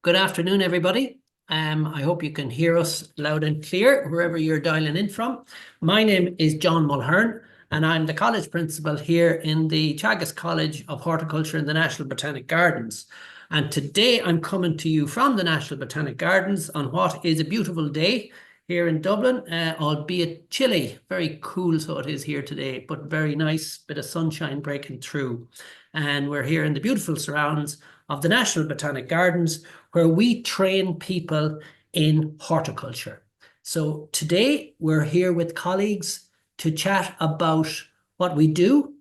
Good afternoon, everybody. I hope you can hear us loud and clear wherever you're dialing in from. My name is John Mulhern, and I'm the college principal here in the Teagasc College of Horticulture in the National Botanic Gardens. And today I'm coming to you from the National Botanic Gardens on what is a beautiful day here in Dublin, albeit chilly. Very cool, so it is here today, but very nice bit of sunshine breaking through. And we're here in the beautiful surrounds of the National Botanic Gardens, where we train people in horticulture. So today we're here with colleagues to chat about what we do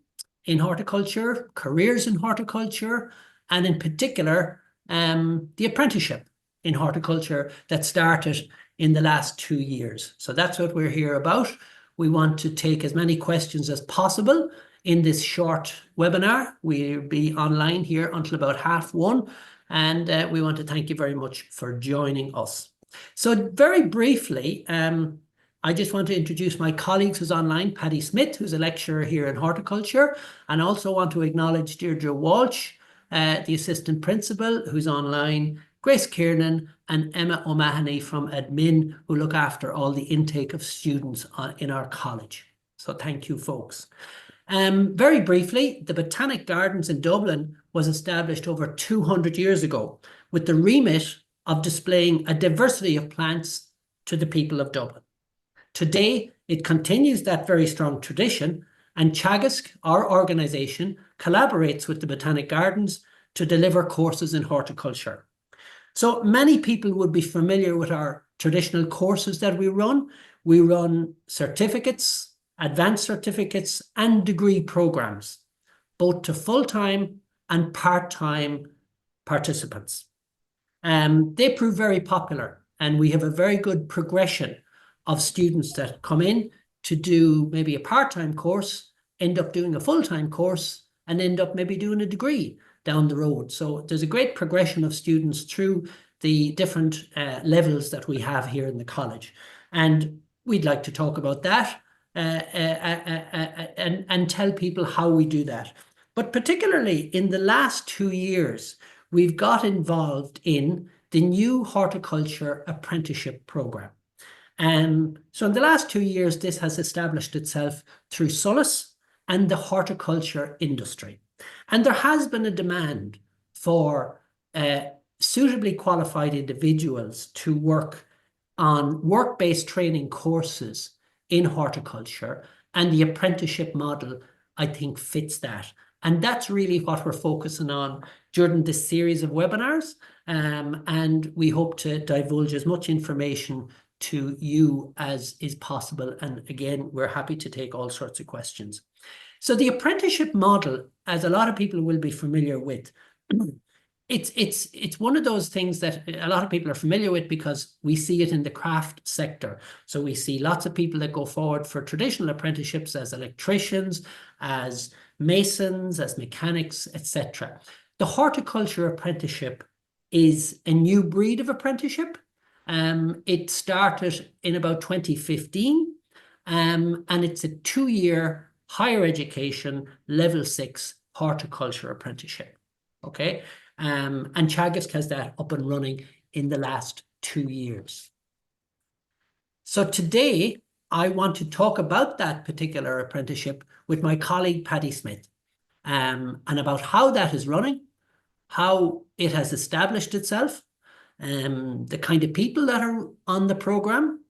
in horticulture, careers in horticulture, and in particular, the apprenticeship in horticulture that started in the last 2 years. So that's what we're here about. We want to take as many questions as possible in this short webinar. We'll be online here until about 1:30, and we want to thank you very much for joining us. So very briefly, I just want to introduce my colleagues who's online, Paddy Smith, who's a lecturer here in horticulture, and also want to acknowledge Deirdre Walsh, the assistant principal, who's online, Grace Kiernan and Emma O'Mahony from admin, who look after all the intake of students in our college. So thank you, folks. Very briefly, the Botanic Gardens in Dublin was established over 200 years ago with the remit of displaying a diversity of plants to the people of Dublin. Today, it continues that very strong tradition, and Teagasc, our organisation, collaborates with the Botanic Gardens to deliver courses in horticulture. So many people would be familiar with our traditional courses that we run. We run certificates, advanced certificates and degree programs, both to full-time and part-time participants. They prove very popular, and we have a very good progression of students that come in to do maybe a part-time course, end up doing a full-time course, and end up maybe doing a degree down the road. So there's a great progression of students through the different levels that we have here in the college. And we'd like to talk about that and tell people how we do that. But particularly in the last 2 years, we've got involved in the new horticulture apprenticeship program. So in the last 2 years, this has established itself through SOLAS and the horticulture industry. And there has been a demand for suitably qualified individuals to work on work-based training courses in horticulture, and the apprenticeship model, I think, fits that. And that's really what we're focusing on during this series of webinars. And we hope to divulge as much information to you as is possible. And again, we're happy to take all sorts of questions. So the apprenticeship model, as a lot of people will be familiar with, it's one of those things that a lot of people are familiar with because we see it in the craft sector. So we see lots of people that go forward for traditional apprenticeships as electricians, as masons, as mechanics, etc. The horticulture apprenticeship is a new breed of apprenticeship. It started in about 2015, and it's a 2-year higher education level 6 horticulture apprenticeship. Okay. And Teagasc has that up and running in the last 2 years. So today, I want to talk about that particular apprenticeship with my colleague, Paddy Smith, and about how that is running, how it has established itself, the kind of people that are on the programme,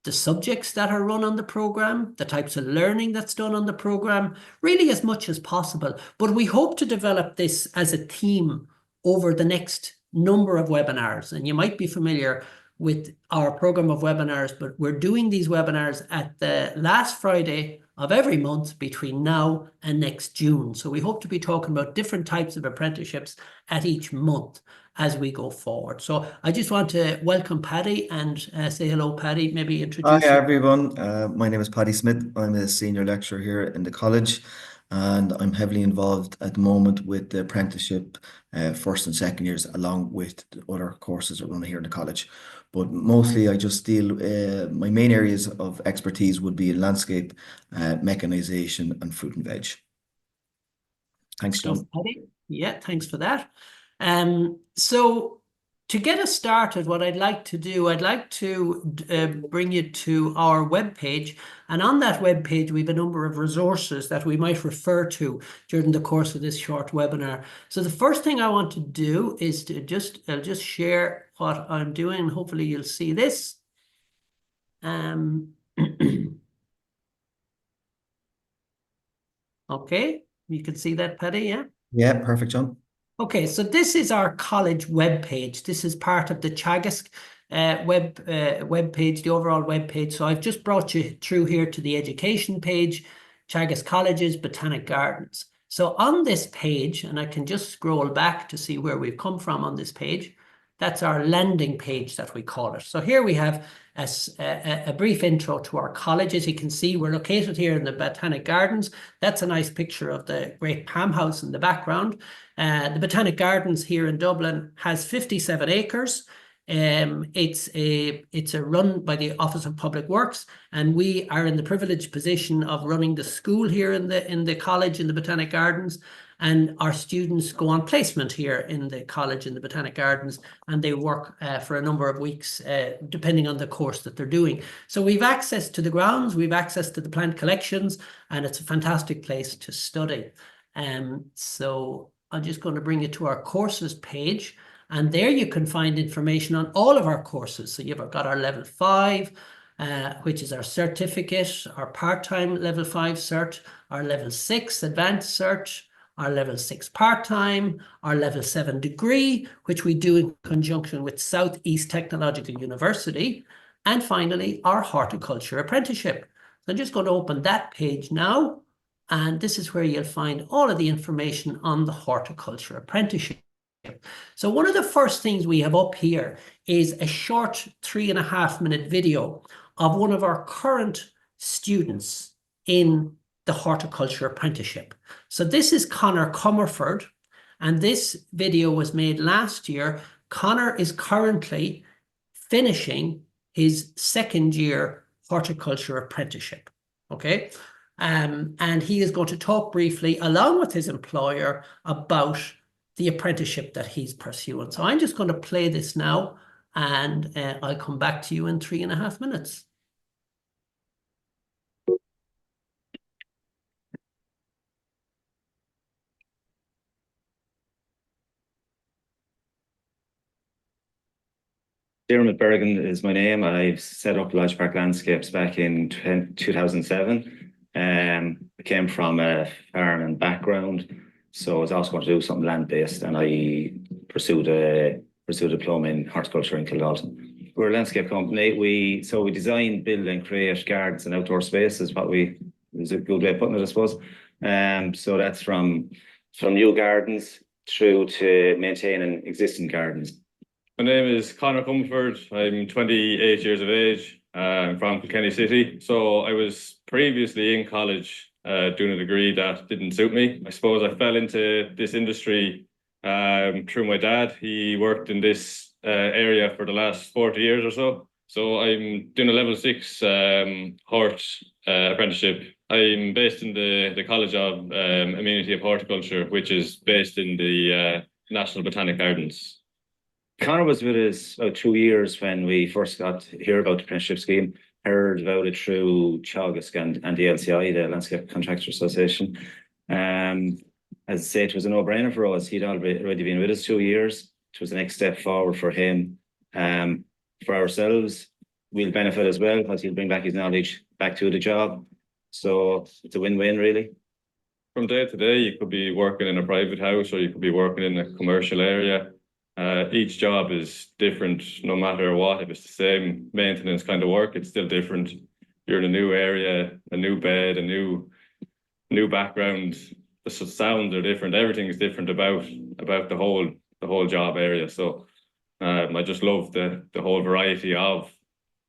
the subjects that are run on the programme, the types of learning that's done on the programme, really as much as possible. But we hope to develop this as a theme over the next number of webinars. And you might be familiar with our programme of webinars, but we're doing these webinars at the last Friday of every month between now and next June. So we hope to be talking about different types of apprenticeships at each month as we go forward. So I just want to welcome Paddy and say hello, Paddy. Maybe introduce Hi, everyone. My name is Paddy Smith. I'm a senior lecturer here in the college, and I'm heavily involved at the moment with the apprenticeship first and second years, along with the other courses that run here in the college. But mostly I just deal, my main areas of expertise would be landscape, mechanization, and fruit and veg. Thanks, John. Paddy. Yeah, thanks for that. So to get us started, what I'd like to do, I'd like to bring you to our webpage. And on that webpage, we have a number of resources that we might refer to during the course of this short webinar. So the first thing I want to do is to I'll just share what I'm doing. Hopefully you'll see this. Okay, you can see that, Paddy, yeah? Yeah, perfect, John. Okay, so this is our college webpage. This is part of the Teagasc web page, the overall web page. So I've just brought you through here to the education page, Teagasc Colleges, Botanic Gardens. So on this page, and I can just scroll back to see where we've come from on this page, that's our landing page that we call it. So here we have a brief intro to our college. As you can see, we're located here in the Botanic Gardens. That's a nice picture of the great palm house in the background. The Botanic Gardens here in Dublin has 57 acres. It's run by the Office of Public Works, and we are in the privileged position of running the school here in the college in the Botanic Gardens. And our students go on placement here in the college in the Botanic Gardens, and they work for a number of weeks, depending on the course that they're doing. So we've access to the grounds, we've access to the plant collections, and it's a fantastic place to study. So I'm just going to bring you to our courses page, and there you can find information on all of our courses. So you've got our level 5, which is our certificate, our part-time level 5 cert, our level 6 advanced cert, our level 6 part-time, our level 7 degree, which we do in conjunction with Southeast Technological University, and finally, our horticulture apprenticeship. So I'm just going to open that page now, and this is where you'll find all of the information on the horticulture apprenticeship. So one of the first things we have up here is a short 3.5-minute video of one of our current students in the horticulture apprenticeship. So this is Connor Comerford, and this video was made last year. Connor is currently finishing his 2nd year horticulture apprenticeship. Okay. And he is going to talk briefly, along with his employer, about the apprenticeship that he's pursuing. So I'm just going to play this now, and I'll come back to you in 3.5 minutes. Dermot Bergen is my name. I've set up Lodge Park Landscapes back in 2007. I came from a farming background, so I was also going to do something land-based, and I pursued a diploma in horticulture in Kildalton. We're a landscape company. We design, build, and create gardens and outdoor spaces. Is a good way of putting it, I suppose. So that's from new gardens through to maintaining existing gardens. My name is Connor Comerford. I'm 28 years of age. I'm from Kilkenny City. So I was previously in college doing a degree that didn't suit me. I suppose I fell into this industry through my dad. He worked in this area for the last 40 years or so. So I'm doing a level 6 hort apprenticeship. I'm based in the College of Amenity of Horticulture, which is based in the National Botanic Gardens. Connor was with us about 2 years when we first got to hear about the apprenticeship scheme, heard about it through Teagasc and the LCI, the Landscape Contractor Association. As I say, it was a no-brainer for us. He'd already been with us 2 years. It was the next step forward for him. For ourselves, we'll benefit as well because he'll bring back his knowledge back to the job. So it's a win-win, really. From day to day, you could be working in a private house or you could be working in a commercial area. Each job is different, no matter what. If it's the same maintenance kind of work, it's still different. You're in a new area, a new bed, a new background. The sounds are different. Everything is different about the whole job area. So I just love the whole variety of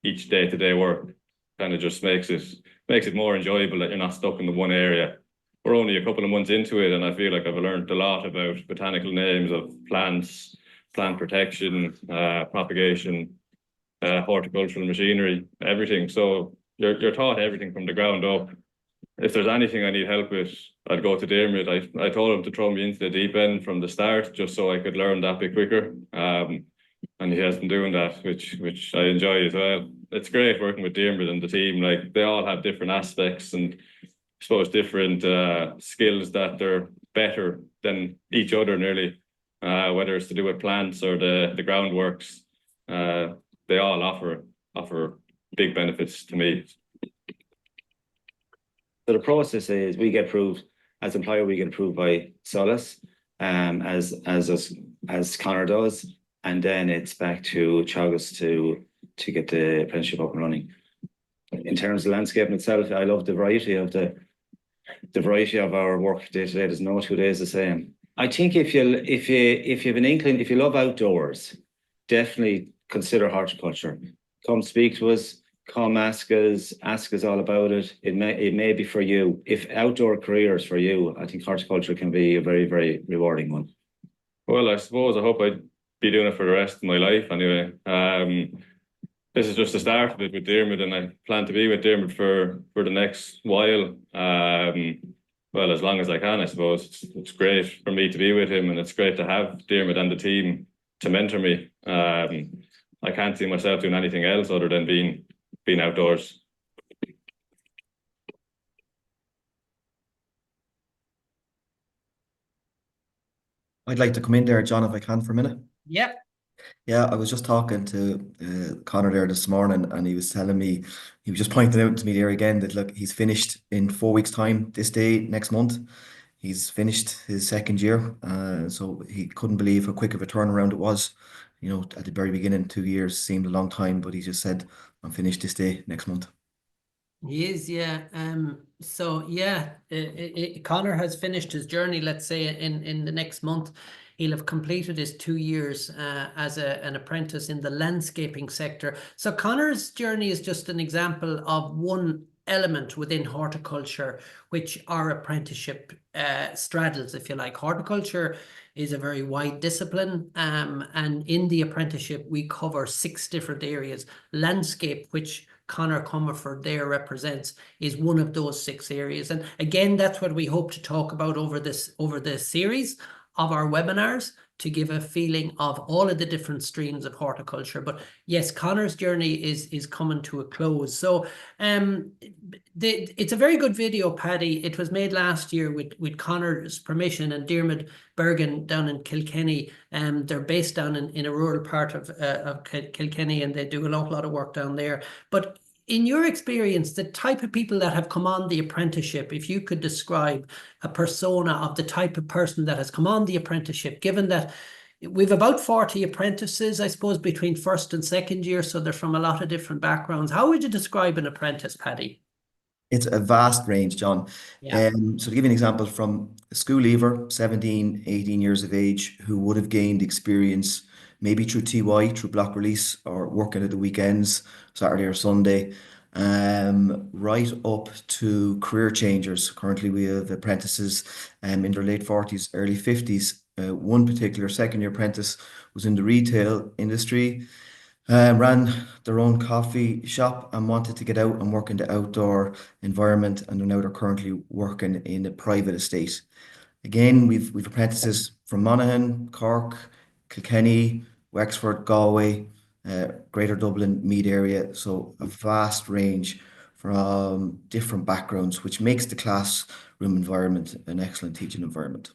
each day-to-day work. Kind of just makes it more enjoyable that you're not stuck in the one area. We're only a couple of months into it, and I feel like I've learned a lot about botanical names of plants, plant protection, propagation, horticultural machinery, everything. So you're taught everything from the ground up. If there's anything I need help with, I'd go to Dermot. I told him to throw me into the deep end from the start, just so I could learn that bit quicker. he has been doing that, which I enjoy as well. It's great working with Diarmuid and the team. Like, they all have different aspects and I suppose different skills that they're better than each other nearly. Whether it's to do with plants or the groundworks, they all offer big benefits to me. So the process is we get approved as employer, we get approved by Solus, as Connor does, and then it's back to Teagasc to get the apprenticeship up and running. In terms of landscaping itself, I love the variety of our work day to day. There's no 2 days the same. I think if you have an inkling, if you love outdoors, definitely consider horticulture. Come speak to us. Come ask us all about it. It may be for you. If outdoor career is for you, I think horticulture can be a very, very rewarding one. Well, I suppose I hope I'd be doing it for the rest of my life anyway. This is just the start of it with Diarmuid, and I plan to be with Diarmuid for the next while. Well, as long as I can, I suppose. It's great for me to be with him, and it's great to have Diarmuid and the team to mentor me. I can't see myself doing anything else other than being outdoors. I'd like to come in there, John, if I can, for a minute. Yep. Yeah, I was just talking to Connor there this morning, and he was telling me, he was just pointing out to me there again that, look, he's finished in 4 weeks' time, this day, next month. He's finished his second year. So he couldn't believe how quick of a turnaround it was. You know, at the very beginning, 2 years seemed a long time, but he just said, I'm finished this day, next month. He is, yeah. So yeah, Connor has finished his journey, let's say, in the next month. He'll have completed his 2 years as an apprentice in the landscaping sector. So Connor's journey is just an example of one element within horticulture, which our apprenticeship straddles, if you like. Horticulture is a very wide discipline, and in the apprenticeship we cover 6 different areas. Landscape, which Connor Comerford there represents, is one of those 6 areas. And again, that's what we hope to talk about over the series of our webinars, to give a feeling of all of the different streams of horticulture. But yes, Connor's journey is coming to a close. So it's a very good video, Paddy. It was made last year with Connor's permission, and Diarmuid Bergen down in Kilkenny. They're based down in a rural part of Kilkenny, and they do an awful lot of work down there. But in your experience, the type of people that have come on the apprenticeship, if you could describe a persona of the type of person that has come on the apprenticeship, given that we've about 40 apprentices, I suppose, between first and second year, so they're from a lot of different backgrounds. How would you describe an apprentice, Paddy? It's a vast range, John. Yeah. So to give you an example, from a school leaver, 17, 18 years of age, who would have gained experience maybe through TY, through block release, or working at the weekends, Saturday or Sunday, right up to career changers. Currently, we have apprentices in their late 40s, early 50s. One particular second-year apprentice was in the retail industry, ran their own coffee shop and wanted to get out and work in the outdoor environment, and now they're currently working in a private estate. Again, we've apprentices from Mulhern, Cork, Kilkenny, Wexford, Galway, Greater Dublin, Meath area. So a vast range from different backgrounds, which makes the classroom environment an excellent teaching environment.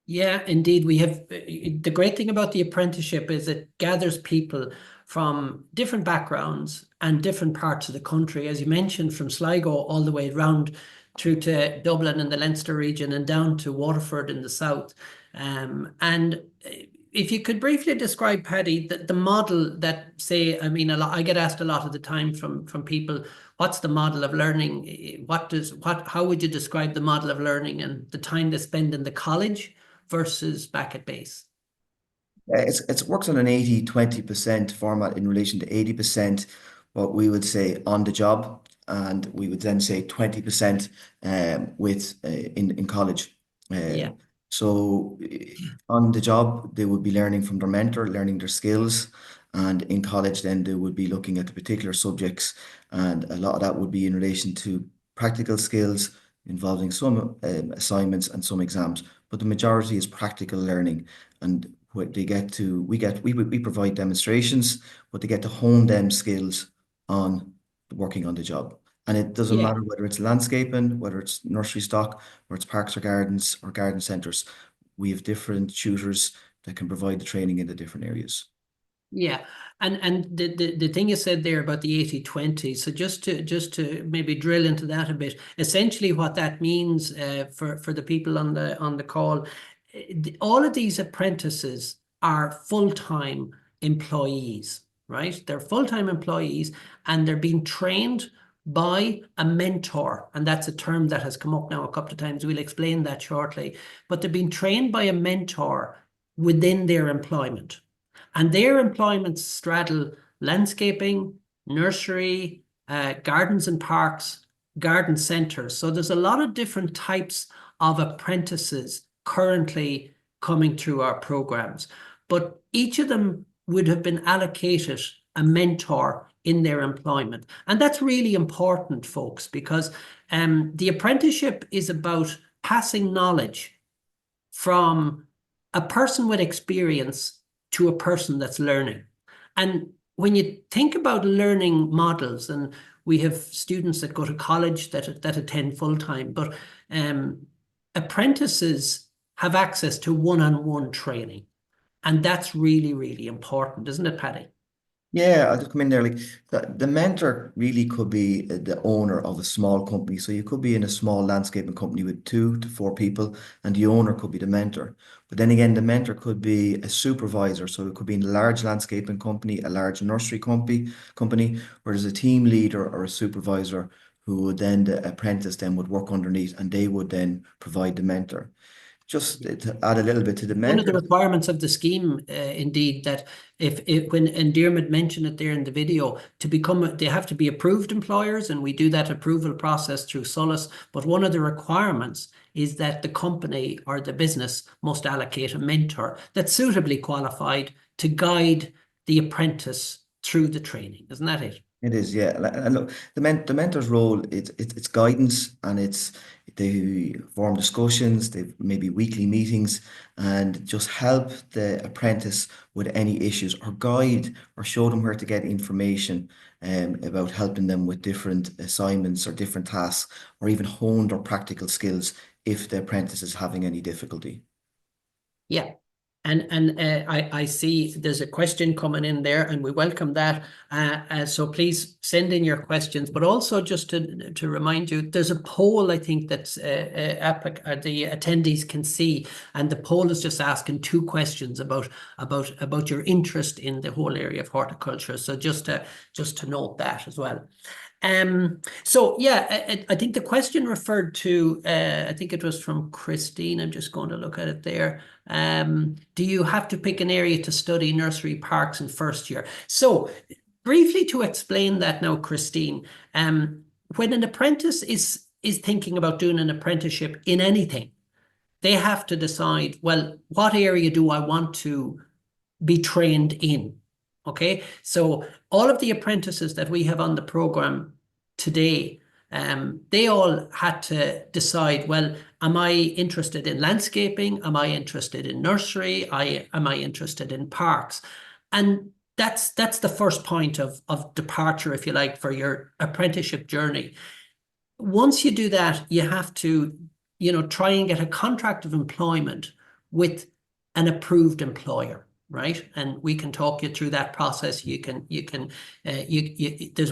Yeah, indeed. We have the great thing about the apprenticeship is it gathers people from different backgrounds and different parts of the country, as you mentioned, from Sligo all the way around through to Dublin and the Leinster region and down to Waterford in the south. And if you could briefly describe, Paddy, the model that, say, I mean, I get asked a lot of the time from people, what's the model of learning? How would you describe the model of learning and the time they spend in the college versus back at base? It works on an 80-20% format in relation to 80% what we would say on the job, and we would then say 20% in college. Yeah. So on the job, they would be learning from their mentor, learning their skills, and in college then they would be looking at the particular subjects, and a lot of that would be in relation to practical skills involving some assignments and some exams, but the majority is practical learning. And they get to, we provide demonstrations, but they get to hone them skills on working on the job. And it doesn't Yeah. matter whether it's landscaping, whether it's nursery stock, or it's parks or garden centres. We have different tutors that can provide the training in the different areas. Yeah, and the thing you said there about the 80-20, so just to maybe drill into that a bit, essentially what that means for the people on the call, all of these apprentices are full-time employees, right? They're full-time employees and they're being trained by a mentor, and that's a term that has come up now a couple of times. We'll explain that shortly, but they're being trained by a mentor within their employment. And their employments straddle landscaping, nursery, gardens and parks, garden centres. So there's a lot of different types of apprentices currently coming through our programs. But each of them would have been allocated a mentor in their employment. And that's really important, folks, because the apprenticeship is about passing knowledge from a person with experience to a person that's learning. And when you think about learning models, and we have students that go to college that attend full-time, but apprentices have access to one-on-one training. And that's really, really important, isn't it, Paddy? Yeah, I'll just come in there. Like the mentor really could be the owner of a small company. So you could be in a small landscaping company with 2 to 4 people, and the owner could be the mentor. But then again, the mentor could be a supervisor. So it could be in a large landscaping company, a large nursery company, where there's a team leader or a supervisor who would then, the apprentice then would work underneath, and they would then provide the mentor. Just to add a little bit to the One of the mentor. requirements of the scheme, indeed, that if when and Dermot mentioned it there in the video, they have to be approved employers, and we do that approval process through Solus. But one of the requirements is that the company or the business must allocate a mentor that's suitably qualified to guide the apprentice through the training. Isn't that it? It is, yeah. And look, the mentor's role, it's guidance, and they form discussions, they maybe weekly meetings, and just help the apprentice with any issues, or guide or show them where to get information about helping them with different assignments or different tasks, or even honed or practical skills if the apprentice is having any difficulty. Yeah. And I see there's a question coming in there, and we welcome that. So please send in your questions. But also just to remind you, there's a poll, I think, that's the attendees can see, and the poll is just asking 2 questions about your interest in the whole area of horticulture. So just to note that as well. So yeah, I think the question referred to, I think it was from Christine. I'm just going to look at it there. Do you have to pick an area to study nursery parks in first year? So briefly to explain that now, Christine, when an apprentice is thinking about doing an apprenticeship in anything, they have to decide, well, what area do I want to be trained in? Okay, so all of the apprentices that we have on the program today, they all had to decide, well, am I interested in landscaping? Am I interested in nursery? Am I interested in parks? And that's the first point of departure, if you like, for your apprenticeship journey. Once you do that, you have to, try and get a contract of employment with an approved employer. Right, and we can talk you through that process. There's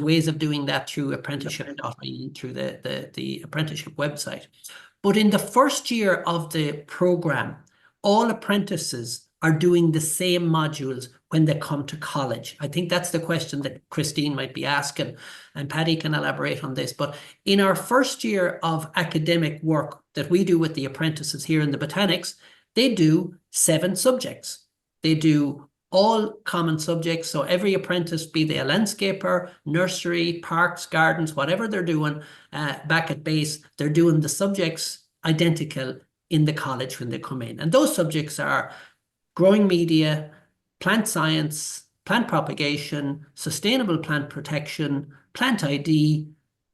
ways of doing that through apprenticeship.ie, through the apprenticeship website. But in the first year of the program, all apprentices are doing the same modules when they come to college. I think that's the question that Christine might be asking, and Paddy can elaborate on this. But in our first year of academic work that we do with the apprentices here in the Botanics, they do 7 subjects. They do all common subjects. So every apprentice, be they a landscaper, nursery, parks, gardens, whatever they're doing back at base, they're doing the subjects identical in the college when they come in. And those subjects are growing media, plant science, plant propagation, sustainable plant protection, plant ID,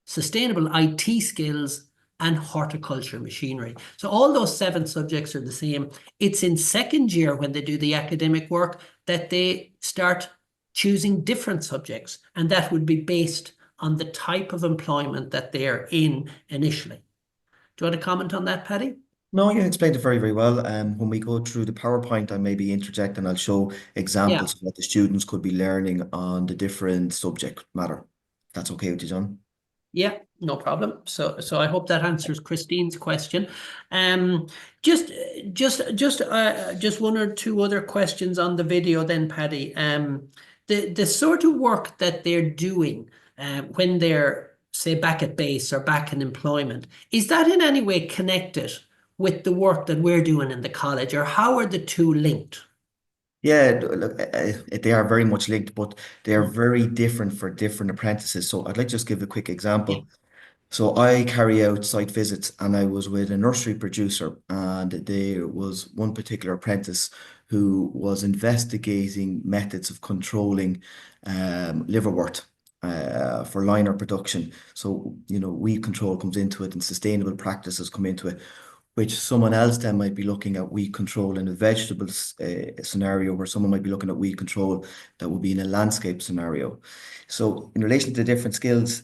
sustainable IT skills, and horticulture machinery. So all those 7 subjects are the same. It's in second year when they do the academic work that they start choosing different subjects, and that would be based on the type of employment that they're in initially. Do you want to comment on that, Paddy? No, you explained it very, very well. When we go through the PowerPoint, I maybe interject and I'll show examples of what the students could be learning on the different subject matter. That's okay with you, John? Yeah, no problem. So I hope that answers Christine's question. Just 1 or 2 other questions on the video then, Paddy. The sort of work that they're doing when they're, say, back at base or back in employment, is that in any way connected with the work that we're doing in the college, or how are the 2 linked? Yeah, look, they are very much linked, but they are very different for different apprentices. So I'd like to just give a quick example. So I carry out site visits, and I was with a nursery producer, and there was one particular apprentice who was investigating methods of controlling liverwort for liner production. So, weed control comes into it and sustainable practices come into it, which someone else then might be looking at weed control in a vegetable scenario, where someone might be looking at weed control that would be in a landscape scenario. So in relation to different skills,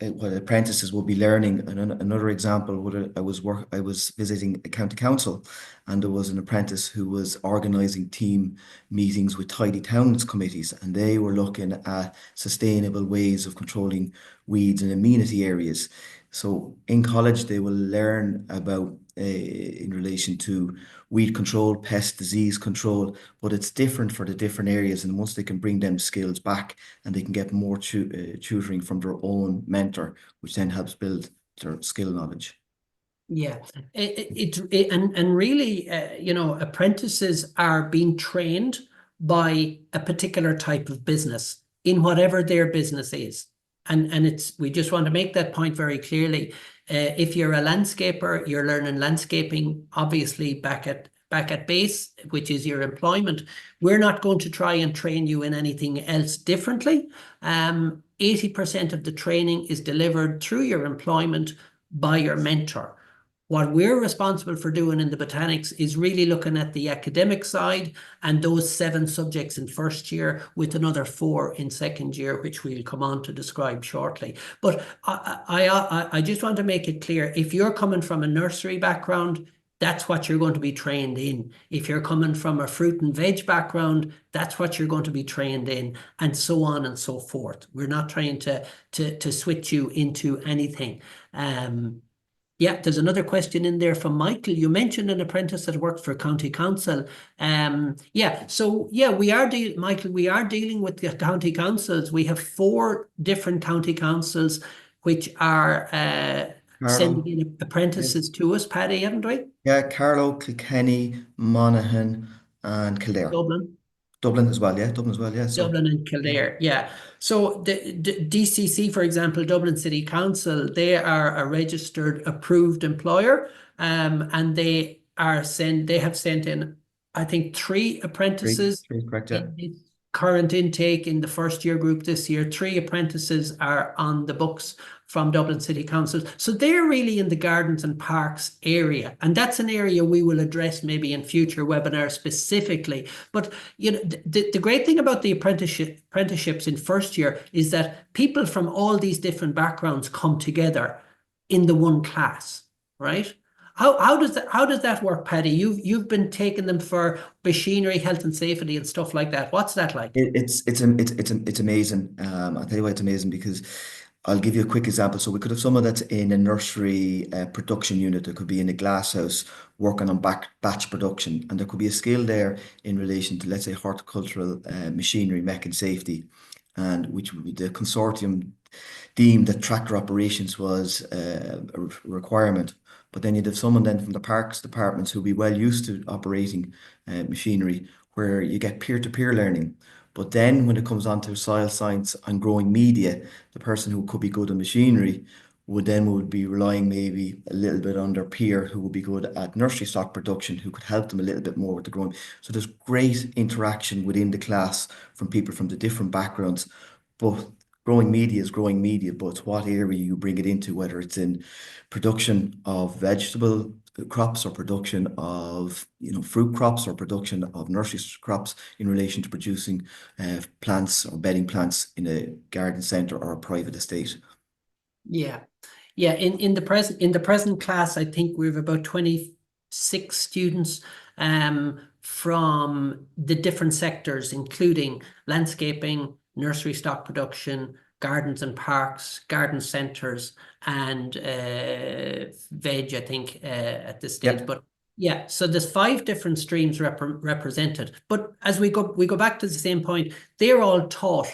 what apprentices will be learning. And another example, I was visiting a county council, and there was an apprentice who was organising team meetings with tidy towns committees, and they were looking at sustainable ways of controlling weeds in amenity areas. So in college, they will learn about in relation to weed control, pest disease control, but it's different for the different areas. And once they can bring them skills back, and they can get more tutoring from their own mentor, which then helps build their skill knowledge. Yeah, and really, apprentices are being trained by a particular type of business in whatever their business is. And we just want to make that point very clearly. If you're a landscaper, you're learning landscaping, obviously back at base, which is your employment. We're not going to try and train you in anything else differently. 80% of the training is delivered through your employment by your mentor. What we're responsible for doing in the Botanics is really looking at the academic side and those 7 subjects in first year, with another 4 in second year, which we'll come on to describe shortly. But I just want to make it clear, if you're coming from a nursery background, that's what you're going to be trained in. If you're coming from a fruit and veg background, that's what you're going to be trained in, and so on and so forth. We're not trying to switch you into anything. Yeah, there's another question in there from Michael. You mentioned an apprentice that worked for county council. Michael, we are dealing with the county councils. We have 4 different county councils which are sending in apprentices to us, Paddy, haven't we? Yeah, Carlow, Kilkenny, Monaghan, and Kildare. Dublin as well, yeah. Dublin and Kildare, yeah. So the DCC, for example, Dublin City Council, they are a registered approved employer, and they have sent in, I think, 3 apprentices. 3, correct, yeah. In the current intake in the first year group this year. 3 apprentices are on the books from Dublin City Council. So they're really in the gardens and parks area. And that's an area we will address maybe in future webinars specifically. But the great thing about the apprenticeships in first year is that people from all these different backgrounds come together in the one class, right? How does that work, Paddy? You've been taking them for machinery, health and safety and stuff like that. What's that like? It's amazing. I'll tell you why it's amazing, because I'll give you a quick example. So we could have someone that's in a nursery production unit. That could be in a glasshouse working on batch production, and there could be a skill there in relation to, let's say, horticultural machinery, mech and safety, and which the consortium deemed that tractor operations was a requirement. But then you'd have someone then from the parks departments who'll be well used to operating machinery, where you get peer-to-peer learning. But then when it comes on to soil science and growing media, the person who could be good at machinery would be relying maybe a little bit on their peer who would be good at nursery stock production, who could help them a little bit more with the growing. So there's great interaction within the class from people from the different backgrounds. But growing media is growing media, but it's what area you bring it into, whether it's in production of vegetable crops or production of fruit crops or production of nursery crops in relation to producing plants or bedding plants in a garden centre or a private estate. Yeah. Yeah, in the present class, I think we have about 26 students from the different sectors, including landscaping, nursery stock production, gardens and parks, garden centres, and veg, I think, at this stage. Yep. But yeah, so there's 5 different streams represented. But as we go back to the same point, they're all taught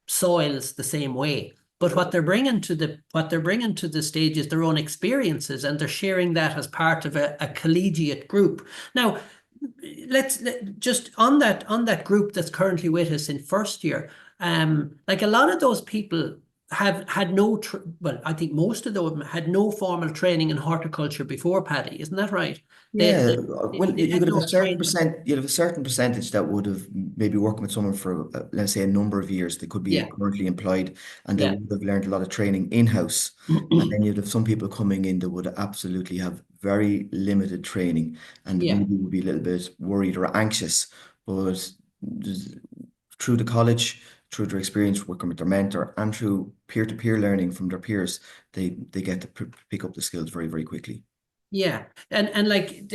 soils the same way. But what they're bringing to the stage is their own experiences, and they're sharing that as part of a collegiate group. Now, let's just on that group that's currently with us in first year. Like a lot of those people have had no, well, I think most of them had no formal training in horticulture before, Paddy. Isn't that right? Yeah, well, they you had could have no a certain training. percent, you'd have a certain percentage that would have maybe working with someone for, let's say, a number of years. They could be Yeah. currently employed, and they Yeah. would have learned a lot of training in-house. And then you'd have some people coming in that would absolutely have very limited training and Yeah. maybe would be a little bit worried or anxious. But through the college, through their experience working with their mentor, and through peer-to-peer learning from their peers, they get to pick up the skills very, very quickly. Yeah, and like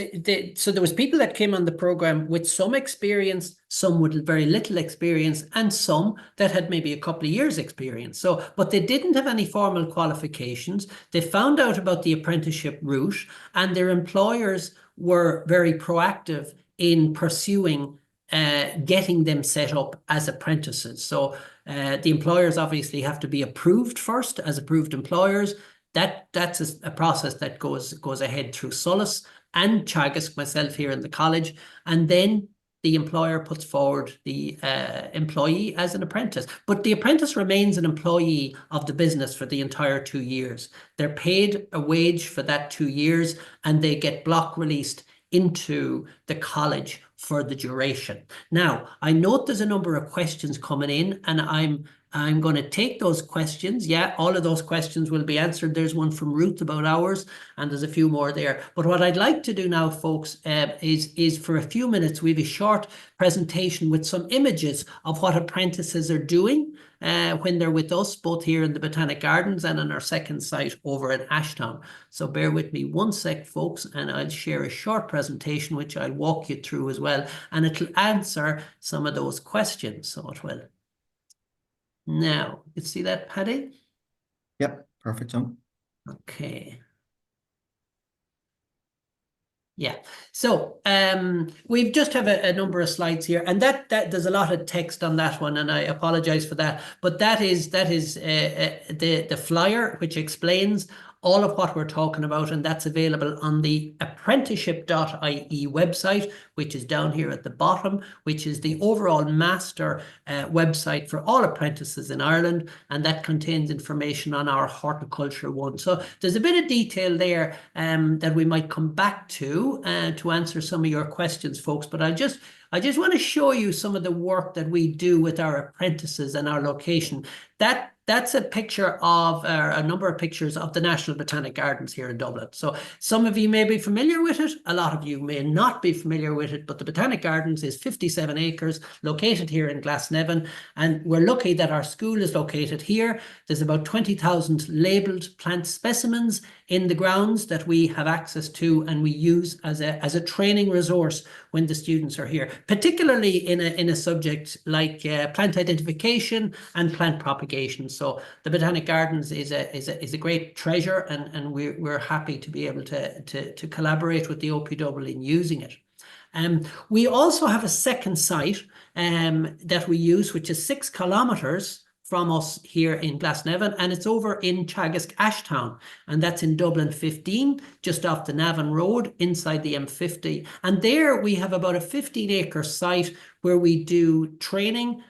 so there was people that came on the program with some experience, some with very little experience, and some that had maybe a couple of years experience. So, but they didn't have any formal qualifications. They found out about the apprenticeship route, and their employers were very proactive in pursuing getting them set up as apprentices. So the employers obviously have to be approved first as approved employers. That's a process that goes ahead through Solis and Teagasc, myself here in the college, and then the employer puts forward the employee as an apprentice. But the apprentice remains an employee of the business for the entire 2 years. They're paid a wage for that 2 years, and they get block released into the college for the duration. Now, I note there's a number of questions coming in, and I'm going to take those questions. Yeah, all of those questions will be answered. There's one from Ruth about hours, and there's a few more there. But what I'd like to do now, folks, is for a few minutes, we have a short presentation with some images of what apprentices are doing when they're with us, both here in the Botanic Gardens and on our second site over in Ashtown. So bear with me one sec, folks, and I'll share a short presentation, which I'll walk you through as well, and it'll answer some of those questions, so it will. Now, you see that, Paddy? Yep, perfect, John. Okay. Yeah, so we just have a number of slides here, and that there's a lot of text on that one, and I apologize for that. But that is the flyer, which explains all of what we're talking about, and that's available on the apprenticeship.ie website, which is down here at the bottom, which is the overall master website for all apprentices in Ireland, and that contains information on our horticulture one. So there's a bit of detail there that we might come back to answer some of your questions, folks. But I just want to show you some of the work that we do with our apprentices and our location. That's a picture of a number of pictures of the National Botanic Gardens here in Dublin. So some of you may be familiar with it. A lot of you may not be familiar with it, but the Botanic Gardens is 57 acres located here in Glasnevin. And we're lucky that our school is located here. There's about 20,000 labelled plant specimens in the grounds that we have access to and we use as a training resource when the students are here, particularly in a subject like plant identification and plant propagation. So the Botanic Gardens is a great treasure, and we're happy to be able to collaborate with the OPW in using it. We also have a second site that we use, which is 6 kilometres from us here in Glasnevin, and it's over in Teagasc, Ashtown, and that's in Dublin 15, just off the Navan Road, inside the M50. And there we have about a 15-acre site where we do training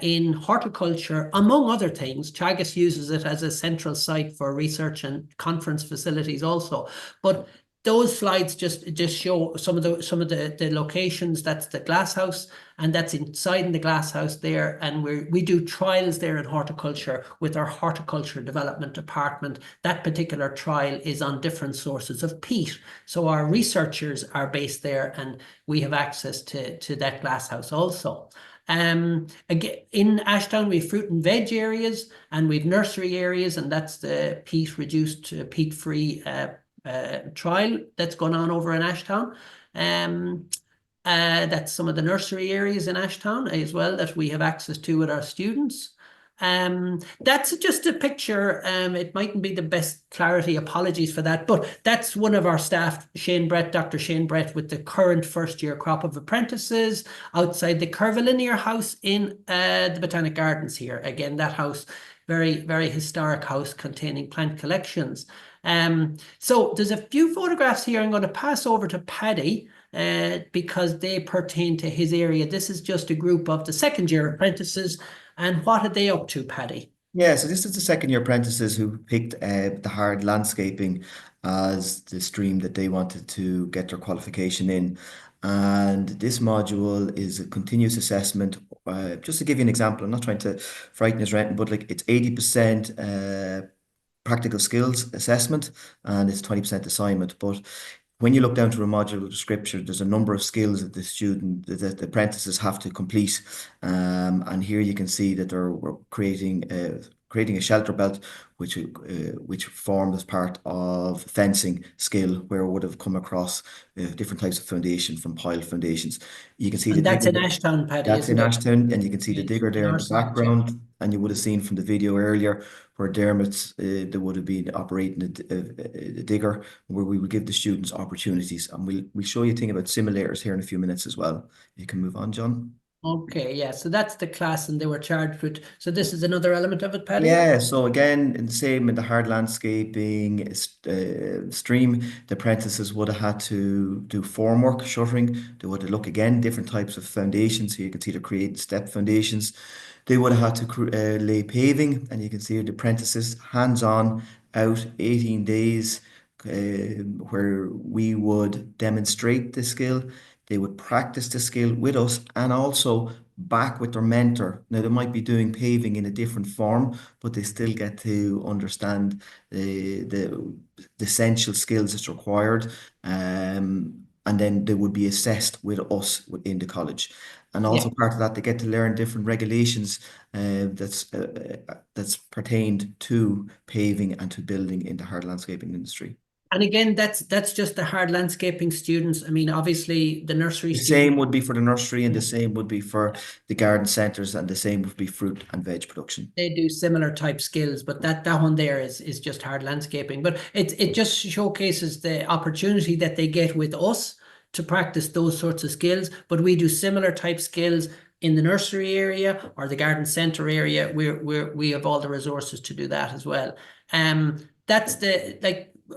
in horticulture, among other things. Teagasc uses it as a central site for research and conference facilities also. But those slides just show some of the locations. That's the glass house, and that's inside in the glass house there. And we do trials there in horticulture with our horticulture development department. That particular trial is on different sources of peat. So our researchers are based there, and we have access to that glass house also. Again, in Ashtown, we have fruit and veg areas, and we have nursery areas, and that's the peat reduced, peat free trial that's going on over in Ashtown. That's some of the nursery areas in Ashtown as well that we have access to with our students. That's just a picture. It mightn't be the best clarity, apologies for that, but that's one of our staff, Dr. Shane Brett, with the current first year crop of apprentices outside the curvilinear house in the Botanic Gardens here. Again, that house, very, very historic house containing plant collections. So there's a few photographs here I'm going to pass over to Paddy because they pertain to his area. This is just a group of the second year apprentices. And what are they up to, Paddy? Yeah, so this is the second year apprentices who picked the hard landscaping as the stream that they wanted to get their qualification in. And this module is a continuous assessment. Just to give you an example, I'm not trying to frighten us or anything, but like it's 80% practical skills assessment and it's 20% assignment. But when you look down to a module description, there's a number of skills that the apprentices have to complete. And here you can see that we're creating a shelter belt, which formed as part of fencing skill, where it would have come across different types of foundation from pile foundations. You can see that's in Ashtown, Paddy. That's in Ashtown, and you can see the digger there in the background. And you would have seen from the video earlier where Dermot's they would have been operating a digger, where we would give the students opportunities. And we'll show you a thing about simulators here in a few minutes as well. You can move on, John. Okay, yeah, so that's the class and they were charged with, so this is another element of it, Paddy? Yeah, so again, in the hard landscaping stream, the apprentices would have had to do formwork, shuttering. They would have look again, different types of foundations. So you can see they're creating step foundations. They would have had to lay paving, and you can see the apprentices hands-on out 18 days where we would demonstrate the skill. They would practice the skill with us and also back with their mentor. Now, they might be doing paving in a different form, but they still get to understand the essential skills that's required. And then they would be assessed with us within the college. And also part of that, they get to learn different regulations that's pertained to paving and to building in the hard landscaping industry. And again, that's just the hard landscaping students. I mean, obviously the nursery students. The same would be for the nursery, and the same would be for the garden centres, and the same would be fruit and veg production. They do similar type skills, but that one there is just hard landscaping. But it just showcases the opportunity that they get with us to practice those sorts of skills. But we do similar type skills in the nursery area or the garden centre area. We have all the resources to do that as well. That's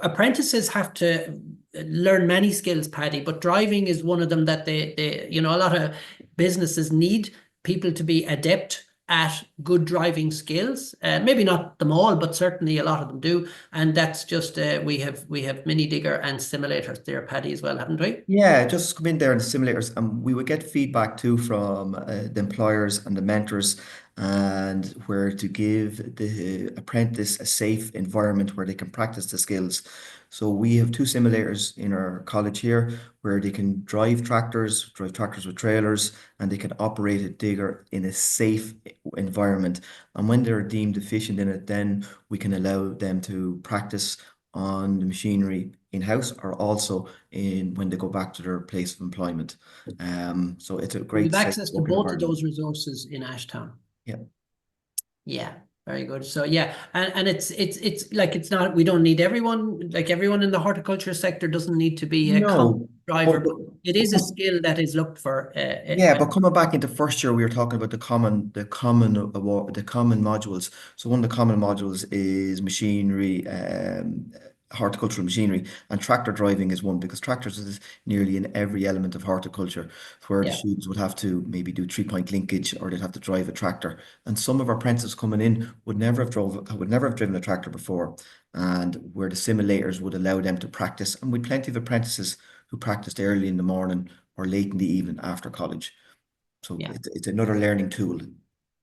apprentices have to learn many skills, Paddy, but driving is one of them that they a lot of businesses need people to be adept at good driving skills. Maybe not them all, but certainly a lot of them do. And that's just we have mini digger and simulators there, Paddy, as well, haven't we? Yeah, just come in there in the simulators, and we would get feedback too from the employers and the mentors, and where to give the apprentice a safe environment where they can practice the skills. So we have 2 simulators in our college here where they can drive tractors with trailers, and they can operate a digger in a safe environment. And when they're deemed efficient in it, then we can allow them to practice on the machinery in-house or also when they go back to their place of employment. So it's a great. We've access to both of those resources in Ashtown. Yeah. Yeah, very good. So yeah, and it's like, it's not, we don't need everyone, like everyone in the horticulture sector doesn't need to be a driver, but it is a skill that is looked for. But coming back into first year, we were talking about the common modules. So one of the common modules is machinery, horticultural machinery, and tractor driving is one, because tractors is nearly in every element of horticulture, where the students would have to maybe do 3-point linkage, or they'd have to drive a tractor. And some of our apprentices coming in would never have driven a tractor before. and where the simulators would allow them to practice. And with plenty of apprentices who practiced early in the morning or late in the evening after college. So Yeah. it's another learning tool.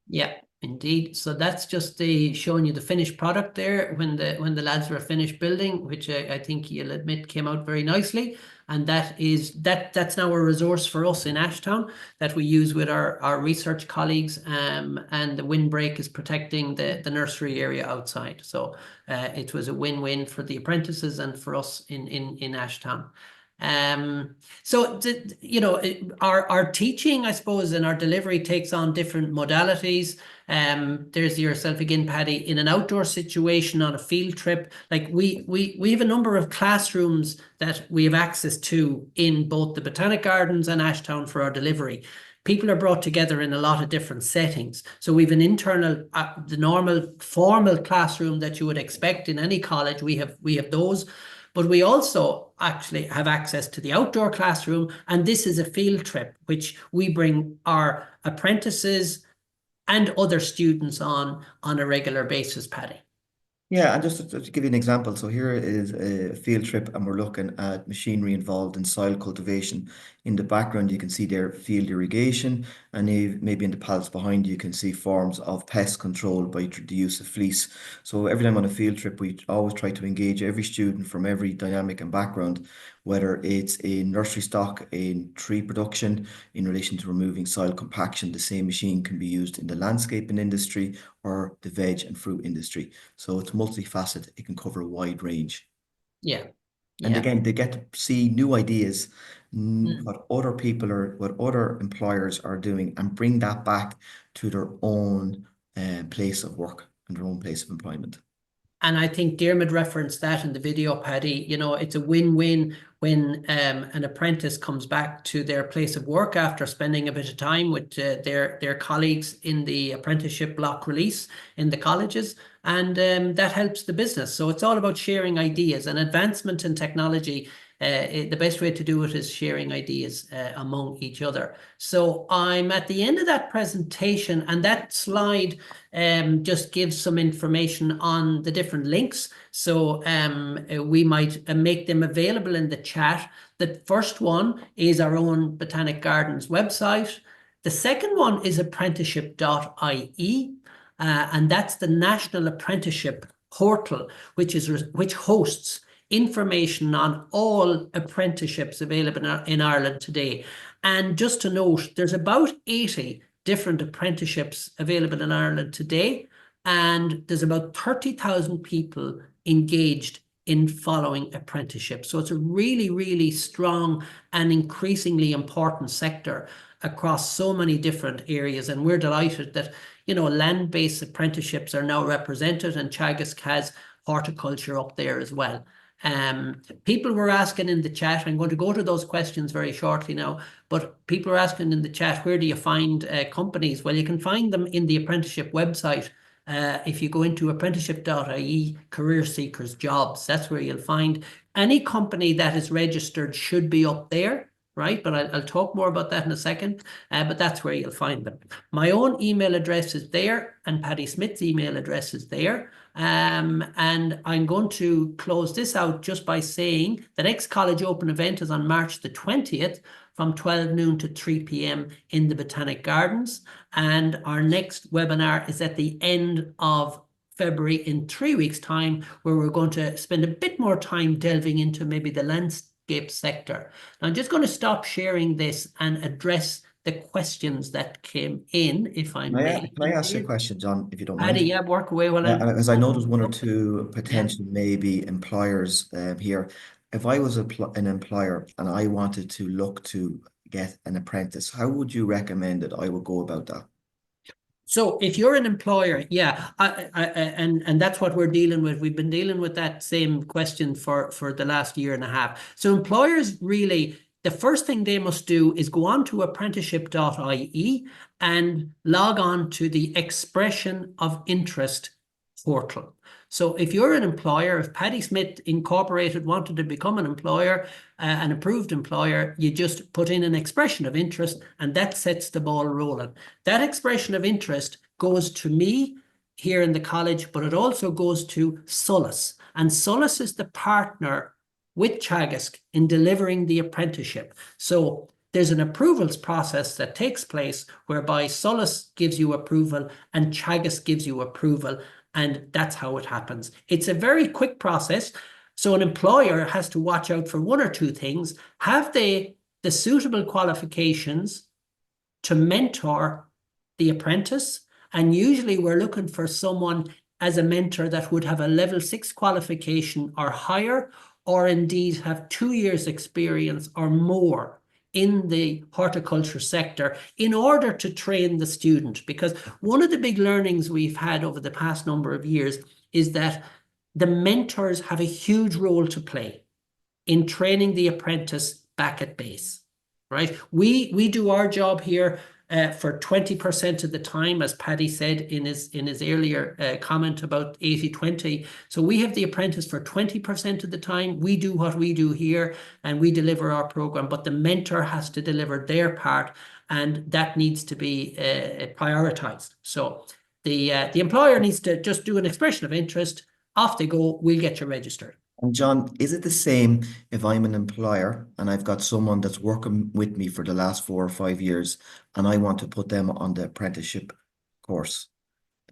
Yeah, indeed. So that's just the showing you the finished product there when the lads were finished building, which I think you'll admit came out very nicely. And that's now a resource for us in Ashtown that we use with our research colleagues. And the windbreak is protecting the nursery area outside. So it was a win-win for the apprentices and for us in Ashtown. So you know, our teaching, I suppose, and our delivery takes on different modalities. There's yourself again, Paddy, in an outdoor situation on a field trip. Like we have a number of classrooms that we have access to in both the Botanic Gardens and Ashtown for our delivery. People are brought together in a lot of different settings. So we've an internal, the normal formal classroom that you would expect in any college. We have those. But we also actually have access to the outdoor classroom, and this is a field trip, which we bring our apprentices and other students on a regular basis, Paddy. Yeah, and just to give you an example, so here is a field trip, and we're looking at machinery involved in soil cultivation. In the background, you can see there field irrigation, and maybe in the pallets behind you can see forms of pest control by the use of fleece. So every time on a field trip, we always try to engage every student from every dynamic and background, whether it's in nursery stock, in tree production, in relation to removing soil compaction. The same machine can be used in the landscaping industry or the veg and fruit industry. So it's multifaceted. It can cover a wide range. Yeah. And Yeah. again, they get to see new ideas, what other people are, what other employers are doing, and bring that back to their own place of work and their own place of employment. And I think Dermot referenced that in the video, Paddy. You know, it's a win-win when an apprentice comes back to their place of work after spending a bit of time with their colleagues in the apprenticeship block release in the colleges, and that helps the business. So it's all about sharing ideas and advancement in technology. The best way to do it is sharing ideas among each other. So I'm at the end of that presentation, and that slide just gives some information on the different links. So we might make them available in the chat. The first one is our own Botanic Gardens website. The second one is apprenticeship.ie, and that's the National Apprenticeship Portal, which hosts information on all apprenticeships available in Ireland today. And just to note, there's about 80 different apprenticeships available in Ireland today, and there's about 30,000 people engaged in following apprenticeships. So it's a really, really strong and increasingly important sector across so many different areas. And we're delighted that, you know, land-based apprenticeships are now represented, and Teagasc has horticulture up there as well. People were asking in the chat, I'm going to go to those questions very shortly now, but people are asking in the chat, where do you find companies? Well, you can find them in the apprenticeship website. If you go into apprenticeship.ie, career seekers jobs, that's where you'll find any company that is registered should be up there, right? But I'll talk more about that in a second, but that's where you'll find them. My own email address is there, and Paddy Smith's email address is there. And I'm going to close this out just by saying the next College Open event is on March the 20th from 12 noon to 3 p.m. in the Botanic Gardens. And our next webinar is at the end of February in 3 weeks' time, where we're going to spend a bit more time delving into maybe the landscape sector. Now, I'm just going to stop sharing this and address the questions that came in, if I may. Can I ask you a question, John, if you don't mind? Paddy, yeah, work away while Because I know there's one or two potential maybe employers here. If I was an employer and I wanted to look to get an apprentice, how would you recommend that I would go about that? So if you're an employer, yeah, and that's what we're dealing with. We've been dealing with that same question for the last year and a half. So employers really, the first thing they must do is go on to apprenticeship.ie and log on to the Expression of Interest portal. So if you're an employer, if Paddy Smith Incorporated wanted to become an employer, an approved employer, you just put in an expression of interest, and that sets the ball rolling. That expression of interest goes to me here in the college, but it also goes to Solus. And Solus is the partner with Teagasc in delivering the apprenticeship. So there's an approvals process that takes place whereby Solus gives you approval and Teagasc gives you approval, and that's how it happens. It's a very quick process. So an employer has to watch out for one or two things. Have they the suitable qualifications to mentor the apprentice? And usually we're looking for someone as a mentor that would have a level 6 qualification or higher, or indeed have 2 years experience or more in the horticulture sector in order to train the student. Because one of the big learnings we've had over the past number of years is that the mentors have a huge role to play in training the apprentice back at base, right? We do our job here for 20% of the time, as Paddy said in his earlier comment about 80-20. So we have the apprentice for 20% of the time. We do what we do here and we deliver our program, but the mentor has to deliver their part, and that needs to be prioritized. So the employer needs to just do an expression of interest. Off they go, we'll get you registered. And John, is it the same if I'm an employer and I've got someone that's working with me for the last 4 or 5 years and I want to put them on the apprenticeship course?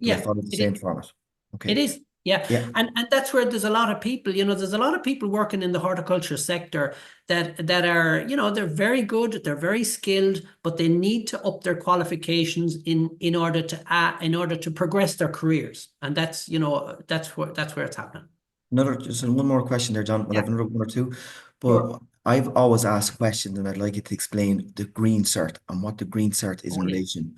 Do I follow the same format? Okay. It is, yeah. And that's where there's a lot of people, there's a lot of people working in the horticulture sector that are, they're very good, they're very skilled, but they need to up their qualifications in order to progress their careers. And that's where it's happening. Just one more question there, John. Well, I have another one or two, but I've always asked questions and I'd like you to explain the green cert and what the green cert is in relation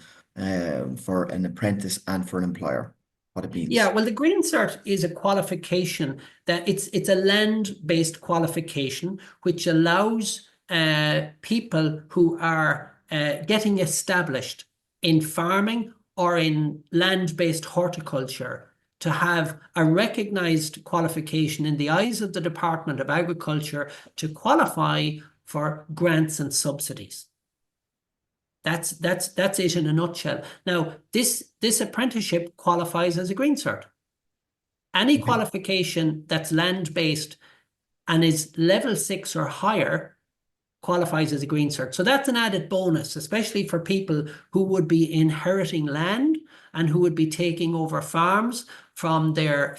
for an apprentice and for an employer, what it means. Yeah, well, the green cert is a qualification that it's a land-based qualification which allows people who are getting established in farming or in land-based horticulture to have a recognised qualification in the eyes of the Department of Agriculture to qualify for grants and subsidies. That's it in a nutshell. Now, this apprenticeship qualifies as a green cert. Any qualification that's land-based and is level 6 or higher qualifies as a green cert. So that's an added bonus, especially for people who would be inheriting land and who would be taking over farms from their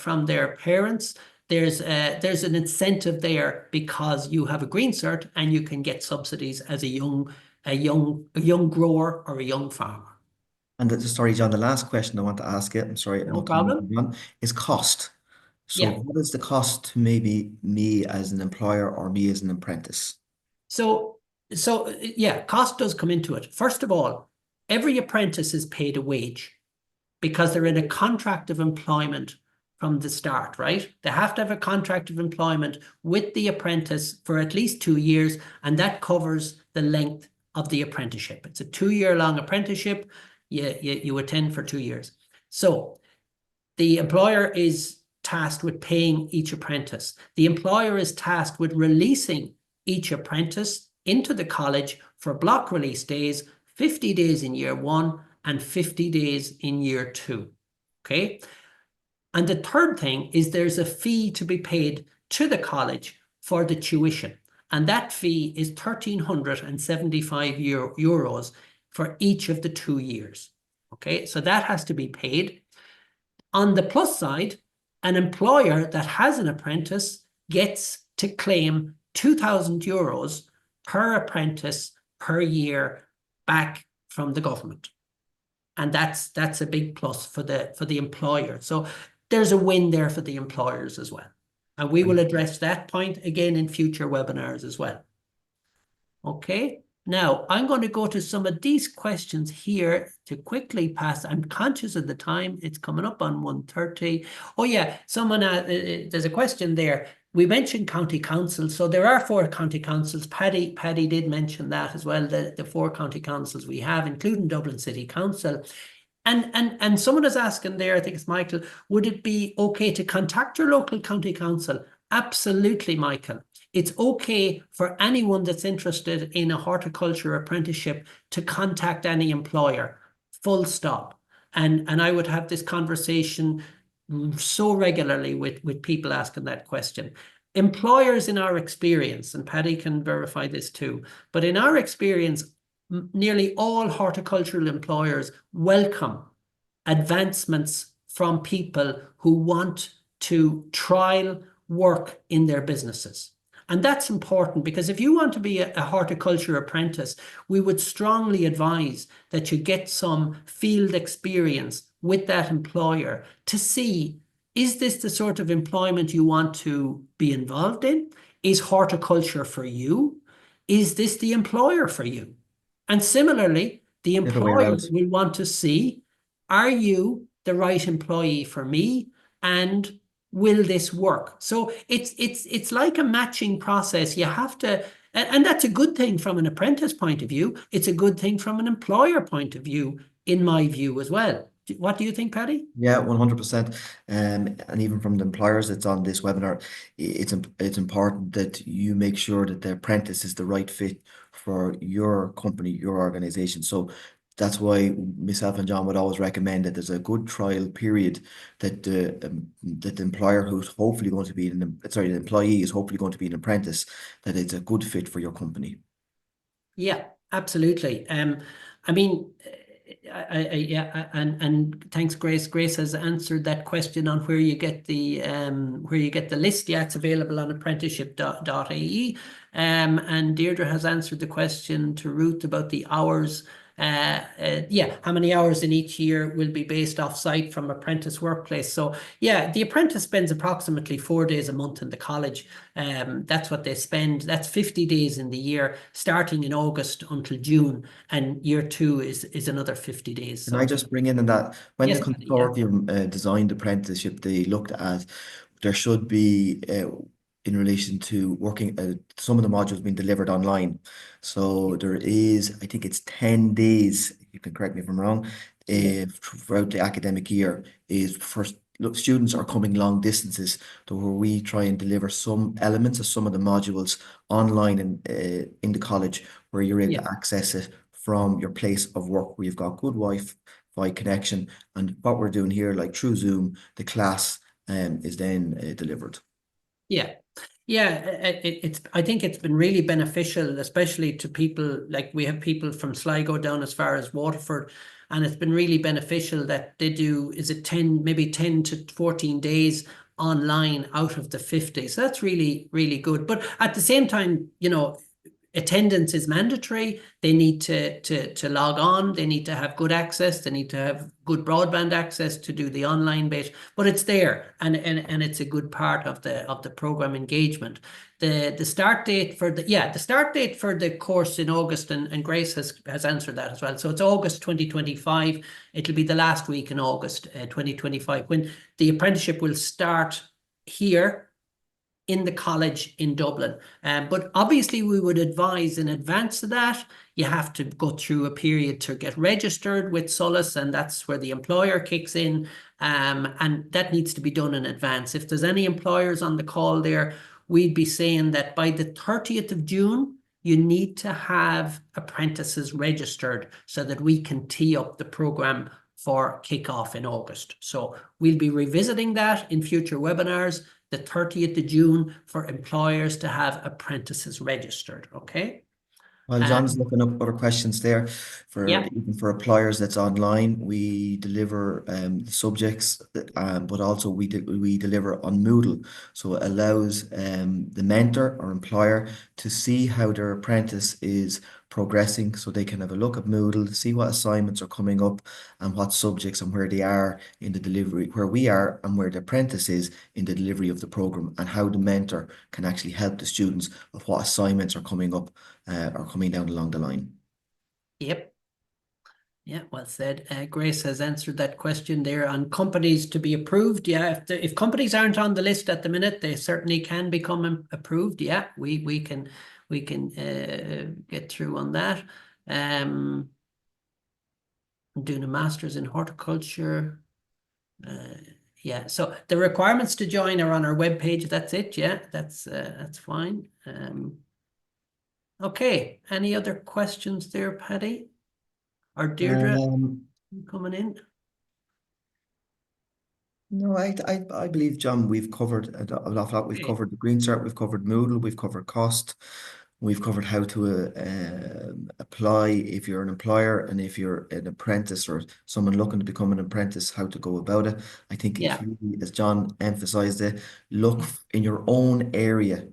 parents. There's an incentive there because you have a green cert and you can get subsidies as a young grower or a young farmer. And sorry, John, the last question I want to ask you, I'm sorry, no problem, is cost. So yeah. What is the cost to maybe me as an employer or me as an apprentice? So yeah, cost does come into it. First of all, every apprentice is paid a wage because they're in a contract of employment from the start, right? They have to have a contract of employment with the apprentice for at least 2 years, and that covers the length of the apprenticeship. It's a 2-year-long apprenticeship. You attend for 2 years. So the employer is tasked with paying each apprentice. The employer is tasked with releasing each apprentice into the college for block release days, 50 days in year 1 and 50 days in year 2. Okay. And the third thing is there's a fee to be paid to the college for the tuition. And that fee is €1,375 for each of the 2 years. Okay, so that has to be paid. On the plus side, an employer that has an apprentice gets to claim €2,000 per apprentice per year back from the government. And that's a big plus for the employer. So there's a win there for the employers as well. And we will address that point again in future webinars as well. Okay, now I'm going to go to some of these questions here to quickly pass. I'm conscious of the time. It's coming up on 1:30. Oh yeah, there's a question there. We mentioned county councils. So there are 4 county councils. Paddy did mention that as well, the 4 county councils we have, including Dublin City Council. And someone is asking there, I think it's Michael, would it be okay to contact your local county council? Absolutely, Michael. It's okay for anyone that's interested in a horticulture apprenticeship to contact any employer, full stop. And I would have this conversation so regularly with people asking that question. Employers, in our experience, and Paddy can verify this too, but in our experience, nearly all horticultural employers welcome advancements from people who want to trial work in their businesses. And that's important, because if you want to be a horticulture apprentice, we would strongly advise that you get some field experience with that employer to see, is this the sort of employment you want to be involved in? Is horticulture for you? Is this the employer for you? And similarly, the The other way around. employer will want to see, are you the right employee for me? And will this work? So it's like a matching process. You have to, and that's a good thing from an apprentice point of view. It's a good thing from an employer point of view, in my view as well. What do you think, Paddy? Yeah, 100%. And even from the employers that's on this webinar, it's important that you make sure that the apprentice is the right fit for your company, your organization. So that's why myself and John would always recommend that there's a good trial period, that the employer who's hopefully going to be the employee is hopefully going to be an apprentice, that it's a good fit for your company. Yeah, absolutely. I mean, yeah, and thanks, Grace. Grace has answered that question on where you get the list. Yeah, it's available on apprenticeship.ie. And Deirdre has answered the question to Ruth about the hours. Yeah, how many hours in each year will be based off site from apprentice workplace. So yeah, the apprentice spends approximately 4 days a month in the college. That's what they spend. That's 50 days in the year, starting in August until June, and year 2 is another 50 days. Can I just bring in that when Yes, the Paddy, consortium designed apprenticeship, they looked at there should be in relation to working some of the modules being delivered online. So there is, I think it's 10 days, you can correct me if I'm wrong, throughout the academic year is first. Look, students are coming long distances to where we try and deliver some elements of some of the modules online in the college, where you're able to access it from your place of work, where you've got good Wi-Fi connection. And what we're doing here, like through Zoom, the class is then delivered. Yeah. Yeah, I think it's been really beneficial, especially to people, like we have people from Sligo down as far as Waterford, and it's been really beneficial that they do, is it 10, maybe 10 to 14 days online out of the 50. So that's really, really good. But at the same time, you know, attendance is mandatory. They need to log on. They need to have good access. They need to have good broadband access to do the online bit. But it's there, and it's a good part of the program engagement. The start date for the course in August, and Grace has answered that as well. So it's August 2025. It'll be the last week in August 2025 when the apprenticeship will start here in the college in Dublin. But obviously we would advise in advance of that, you have to go through a period to get registered with SOLAS, and that's where the employer kicks in. And that needs to be done in advance. If there's any employers on the call there, we'd be saying that by the 30th of June, you need to have apprentices registered so that we can tee up the program for kickoff in August. So we'll be revisiting that in future webinars, the 30th of June, for employers to have apprentices registered, okay? While John's looking up other questions there, even for employers that's online, we deliver the subjects, but also we deliver on Moodle. So it allows the mentor or employer to see how their apprentice is progressing, so they can have a look at Moodle, see what assignments are coming up and what subjects and where they are in the delivery, where we are and where the apprentice is in the delivery of the program, and how the mentor can actually help the students of what assignments are coming up or coming down along the line. Yep. Yeah, well said. Grace has answered that question there on companies to be approved. Yeah, if companies aren't on the list at the minute, they certainly can become approved. Yeah, we can get through on that. I'm doing a master's in horticulture. Yeah, so the requirements to join are on our webpage. That's it. Yeah, that's fine. Okay, any other questions there, Paddy? Or Deirdre coming in? No, I believe, John, we've covered a lot of that. We've Okay. covered the Green Start, we've covered Moodle, we've covered cost, we've covered how to apply if you're an employer and if you're an apprentice or someone looking to become an apprentice, how to go about it. I think it's Yeah. really, as John emphasised it, look in your own area.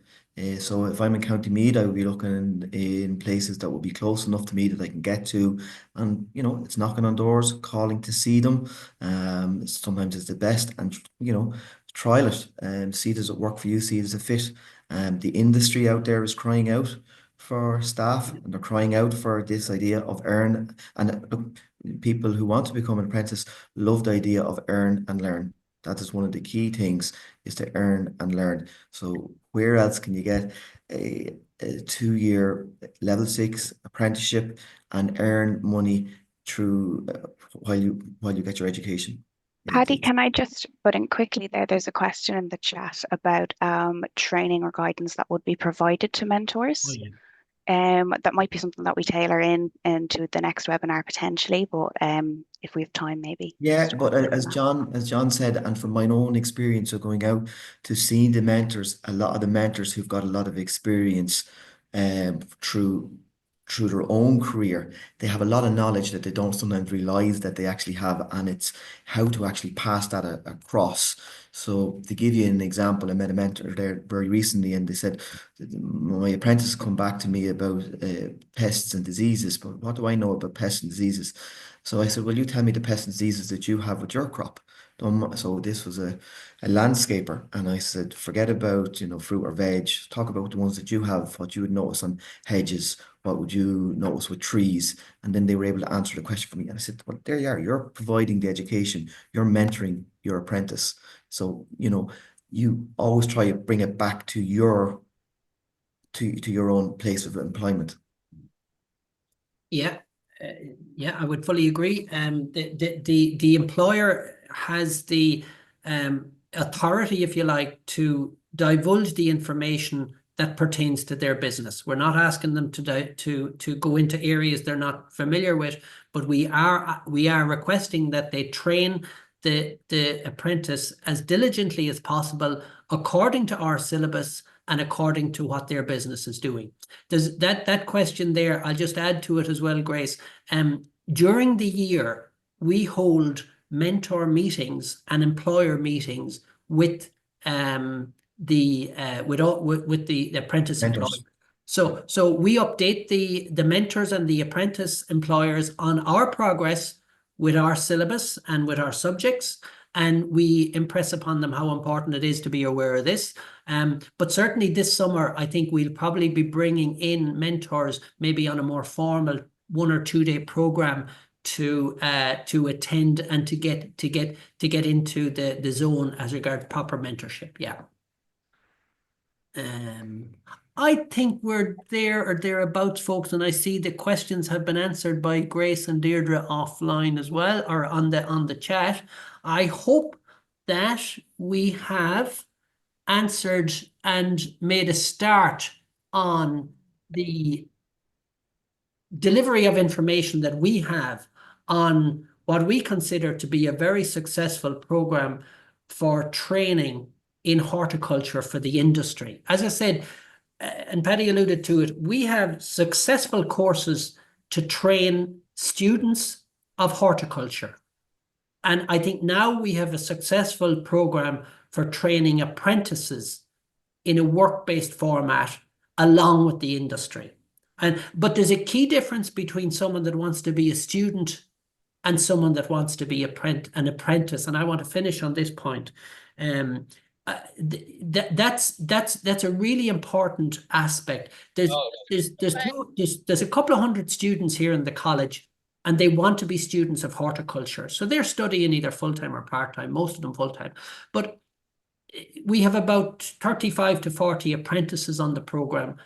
So if I'm in County Meath, I would be looking in places that will be close enough to me that I can get to. And, you know, it's knocking on doors, calling to see them. Sometimes it's the best, and, you know, trial it and see does it work for you, see does it fit. The industry out there is crying out for staff, and they're crying out for this idea of earn. And look, people who want to become an apprentice love the idea of earn and learn. That is one of the key things, is to earn and learn. So where else can you get a 2-year level 6 apprenticeship and earn money through while you get your education? Paddy, can I just put in quickly there? There's a question in the chat about training or guidance that would be provided to mentors. Oh, yeah. That might be something that we tailor into the next webinar potentially, but if we have time, maybe. Yeah, but as John said, and from my own experience of going out to seeing the mentors, a lot of the mentors who've got a lot of experience through their own career, they have a lot of knowledge that they don't sometimes realize that they actually have, and it's how to actually pass that across. So to give you an example, I met a mentor there very recently, and they said, my apprentice come back to me about pests and diseases, but what do I know about pests and diseases? So I said, well, you tell me the pests and diseases that you have with your crop. So this was a landscaper, and I said, forget about, you know, fruit or veg. Talk about the ones that you have, what you would notice on hedges, what would you notice with trees? And then they were able to answer the question for me. And I said, well, there you are. You're providing the education. You're mentoring your apprentice. So, you know, you always try to bring it back to your own place of employment. Yeah. Yeah, I would fully agree. The employer has the authority, if you like, to divulge the information that pertains to their business. We're not asking them to go into areas they're not familiar with, but we are requesting that they train the apprentice as diligently as possible according to our syllabus and according to what their business is doing. Does that question there, I'll just add to it as well, Grace. During the year, we hold mentor meetings and employer meetings with the apprentice employer. So we update the mentors and the apprentice employers on our progress with our syllabus and with our subjects, and we impress upon them how important it is to be aware of this. But certainly this summer, I think we'll probably be bringing in mentors, maybe on a more formal 1 or 2 day program to attend and to get into the zone as regards proper mentorship. Yeah. I think we're there or thereabouts, folks, and I see the questions have been answered by Grace and Deirdre offline as well, or on the chat. I hope that we have answered and made a start on the delivery of information that we have on what we consider to be a very successful program for training in horticulture for the industry. As I said, and Paddy alluded to it, we have successful courses to train students of horticulture. And I think now we have a successful program for training apprentices in a work-based format along with the industry. But there's a key difference between someone that wants to be a student and someone that wants to be an apprentice. And I want to finish on this point. That's a really important aspect. There's a couple of hundred students here in the college, and they want to be students of horticulture. So they're studying either full-time or part-time, most of them full-time. But we have about 35 to 40 apprentices on their program,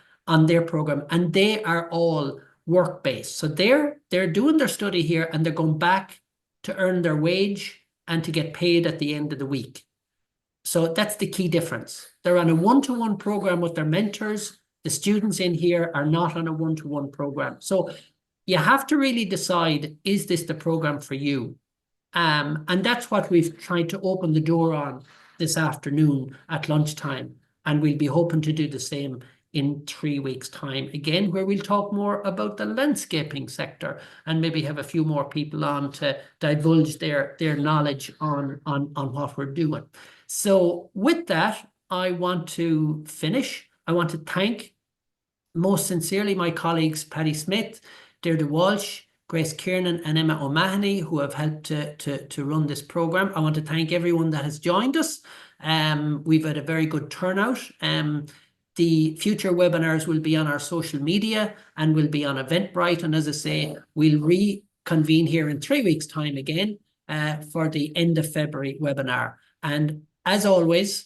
and they are all work-based. So they're doing their study here, and they're going back to earn their wage and to get paid at the end of the week. So that's the key difference. They're on a one-to-one program with their mentors. The students in here are not on a one-to-one program. So you have to really decide, is this the program for you? And that's what we've tried to open the door on this afternoon at lunchtime. And we'll be hoping to do the same in 3 weeks' time again, where we'll talk more about the landscaping sector and maybe have a few more people on to divulge their knowledge on what we're doing. So with that, I want to finish. I want to thank most sincerely my colleagues Paddy Smith, Deirdre Walsh, Grace Kiernan and Emma O'Mahony, who have helped to run this programme. I want to thank everyone that has joined us. We've had a very good turnout. The future webinars will be on our social media and will be on Eventbrite. And as I say, we'll reconvene here in 3 weeks' time again for the end of February webinar. And as always,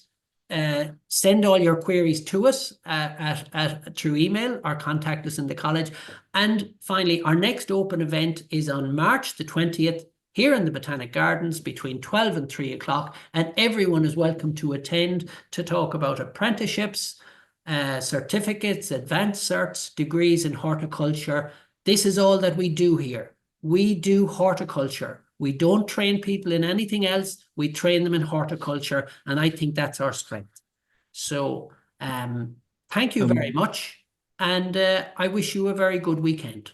send all your queries to us through email or contact us in the college. And finally, our next open event is on March the 20th here in the Botanic Gardens between 12 and 3 o'clock. And everyone is welcome to attend to talk about apprenticeships, certificates, advanced certs, degrees in horticulture. This is all that we do here. We do horticulture. We don't train people in anything else. We train them in horticulture. And I think that's our strength. So thank you very much. And I wish you a very good weekend.